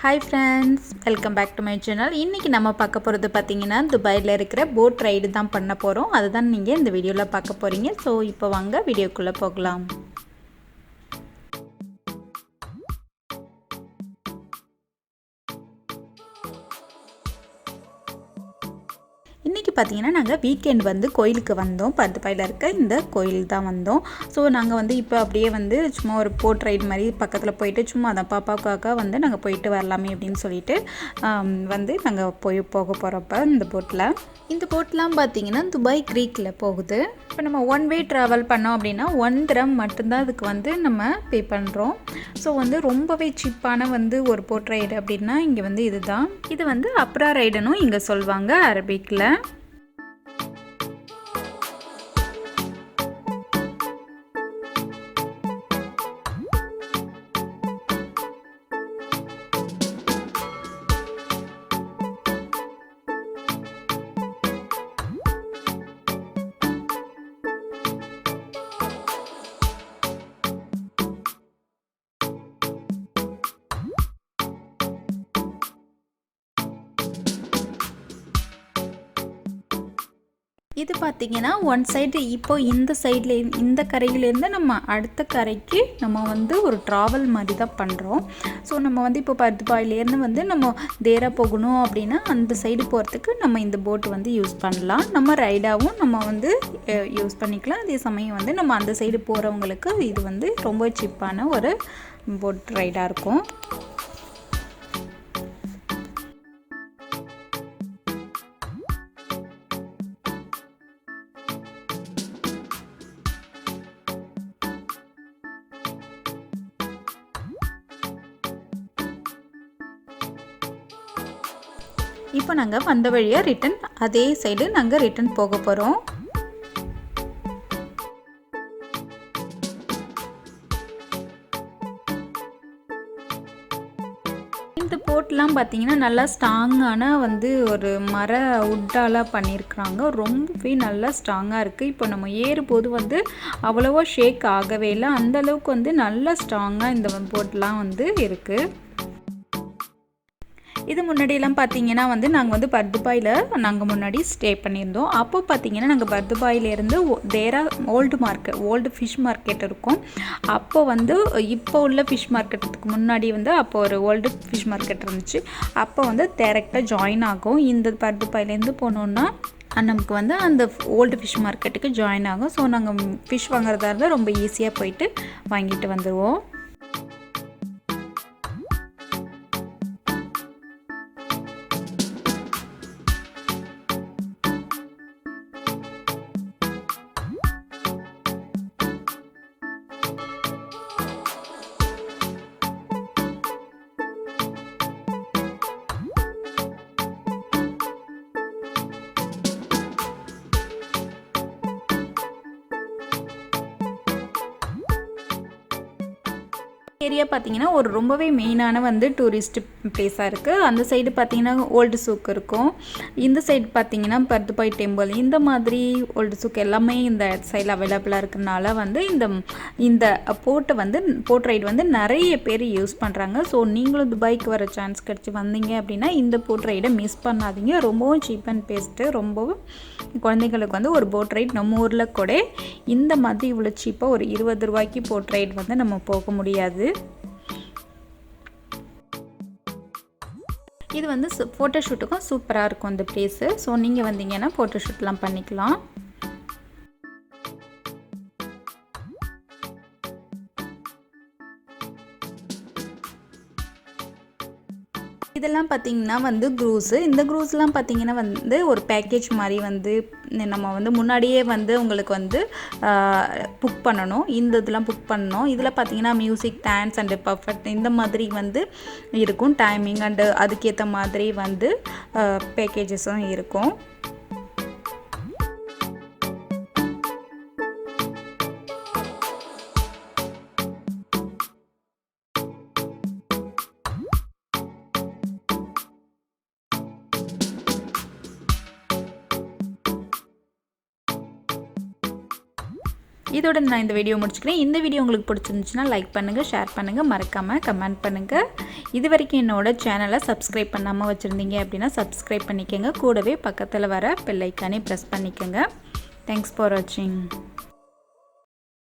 Hi friends, welcome back to my channel. இன்றைக்கி நம்ம பார்க்க போகிறது பார்த்திங்கன்னா துபாயில் இருக்கிற போட் ரைடு தான் பண்ண போகிறோம். அதுதான் நீங்கள் இந்த வீடியோவில் பார்க்க போகிறீங்க. ஸோ இப்போ வாங்க வீடியோக்குள்ளே போகலாம். இன்றைக்கி பார்த்திங்கன்னா நாங்கள் வீக்கெண்ட் வந்து கோயிலுக்கு வந்தோம். துபாயில் இருக்க இந்த கோயில் தான் வந்தோம். ஸோ நாங்கள் இப்போ அப்படியே சும்மா ஒரு போட் ரைடு மாதிரி பக்கத்தில் போயிட்டு சும்மா அதான் பாப்பாவுக்காக நாங்கள் போயிட்டு வரலாமே அப்படின்னு சொல்லிட்டு நாங்கள் போக போகிறப்ப இந்த போட்லாம் பார்த்திங்கன்னா துபாய் க்ரீக்கில் போகுது. இப்போ நம்ம ஒன் வே ட்ராவல் பண்ணோம் அப்படின்னா 1 திரம் மட்டும்தான் அதுக்கு நம்ம பே பண்ணுறோம். ஸோ ரொம்பவே சீப்பான ஒரு போட் ரைடு அப்படின்னா இங்கே இதுதான். இது அப்ரா ரைடுன்னு இங்கே சொல்லுவாங்க அரபிக்கில். இது பார்த்திங்கன்னா ஒன் சைடு இப்போ இந்த சைடில் இந்த கரையிலேருந்து நம்ம அடுத்த கரைக்கு நம்ம ஒரு ட்ராவல் மாதிரி தான் பண்ணுறோம். ஸோ நம்ம இப்போ துபாயிலேருந்து நம்ம தேரா போகணும் அப்படின்னா அந்த சைடு போகிறதுக்கு நம்ம இந்த போட்டு யூஸ் பண்ணலாம். நம்ம ரைடாகவும் நம்ம யூஸ் பண்ணிக்கலாம். அதே சமயம் நம்ம அந்த சைடு போகிறவங்களுக்கு இது ரொம்ப சீப்பான ஒரு போட் ரைடாக இருக்கும். இப்போ நாங்கள் வந்த வழியாக ரிட்டன் அதே சைடு நாங்கள் ரிட்டன் போக போகிறோம். இந்த போட்லாம் பார்த்தீங்கன்னா நல்லா ஸ்ட்ராங்கான ஒரு மர உட்டால் பண்ணியிருக்கிறாங்க. ரொம்பவே நல்லா ஸ்ட்ராங்காக இருக்குது. இப்போ நம்ம ஏறும்போது அவ்வளோவா ஷேக் ஆகவே இல்லை. அந்தளவுக்கு நல்லா ஸ்ட்ராங்காக இந்த போட்லாம் இருக்குது. இது முன்னாடியெல்லாம் பார்த்தீங்கன்னா நாங்கள் பர் துபாயில் நாங்கள் முன்னாடி ஸ்டே பண்ணியிருந்தோம். அப்போ பார்த்தீங்கன்னா நாங்கள் பர் துபாயிலேருந்து தேரா ஓல்டு ஃபிஷ் மார்க்கெட் இருக்கும். அப்போ இப்போ உள்ள ஃபிஷ் மார்க்கெட்டுக்கு முன்னாடி அப்போ ஒரு ஓல்டு ஃபிஷ் மார்க்கெட் இருந்துச்சு. அப்போ டைரெக்டாக ஜாயின் ஆகும். இந்த பர் துபாயிலேருந்து போனோன்னா நமக்கு அந்த ஓல்டு ஃபிஷ் மார்க்கெட்டுக்கு ஜாயின் ஆகும். ஸோ நாங்கள் ஃபிஷ் வாங்குறதா இருந்தால் ரொம்ப ஈஸியாக போயிட்டு வாங்கிட்டு வந்துடுவோம். ஏரியா பார்த்தீங்கன்னா ஒரு ரொம்பவே மெயினான டூரிஸ்ட் பிளேஸாக இருக்குது. அந்த சைடு பார்த்தீங்கன்னா ஓல்டு சூக் இருக்கும். இந்த சைடு பார்த்தீங்கன்னா பர் துபாய் டெம்பிள், இந்த மாதிரி ஓல்டு சூக் எல்லாமே இந்த சைடில் அவைலபிளாக இருக்கிறனால இந்த போட் ரைடு நிறைய பேர் யூஸ் பண்ணுறாங்க. ஸோ நீங்களும் துபாய்க்கு வர சான்ஸ் கிடச்சி வந்தீங்க அப்படின்னா இந்த போட் ரைடை மிஸ் பண்ணாதீங்க. ரொம்பவும் சீப் அண்ட் பெஸ்ட்டு. ரொம்பவும் குழந்தைங்களுக்கு ஒரு போட் ரைட் நம்ம ஊரில் கூட இந்த மாதிரி இவ்வளோ சீப்பாக ஒரு 20 ரூபாய்க்கு போட் ரைட் நம்ம போக முடியாது. இது ஃபோட்டோ ஷூட்டுக்கும் சூப்பராக இருக்கும் இந்த பிளேஸு. ஸோ நீங்கள் வந்தீங்கன்னா ஃபோட்டோ ஷூட்லாம் பண்ணிக்கலாம். இதெல்லாம் பார்த்திங்கன்னா க்ரூஸு. இந்த க்ரூஸ்லாம் பார்த்திங்கன்னா ஒரு பேக்கேஜ் மாதிரி நம்ம முன்னாடியே உங்களுக்கு புக் பண்ணணும். இந்த இதெல்லாம் புக் பண்ணணும். இதில் பார்த்திங்கன்னா மியூசிக், டான்ஸ் அண்டு பர்ஃபெக்ட் இந்த மாதிரி இருக்கும். டைமிங் அண்டு அதுக்கேற்ற மாதிரி பேக்கேஜஸும் இருக்கும். இதோட நான் இந்த வீடியோ முடிச்சுக்கிறேன். இந்த வீடியோ உங்களுக்கு பிடிச்சிருந்துச்சுன்னா லைக் பண்ணுங்கள், ஷேர் பண்ணுங்கள், மறக்காமல் கமெண்ட் பண்ணுங்கள். இது வரைக்கும் என்னோட சேனலை சப்ஸ்கிரைப் பண்ணாமல் வச்சுருந்தீங்க அப்படின்னா சப்ஸ்கிரைப் பண்ணிக்கோங்க. கூடவே பக்கத்தில் வர பெல் ஐக்கானே ப்ரெஸ் பண்ணிக்கோங்க. தேங்க்ஸ் ஃபார் வாட்சிங்.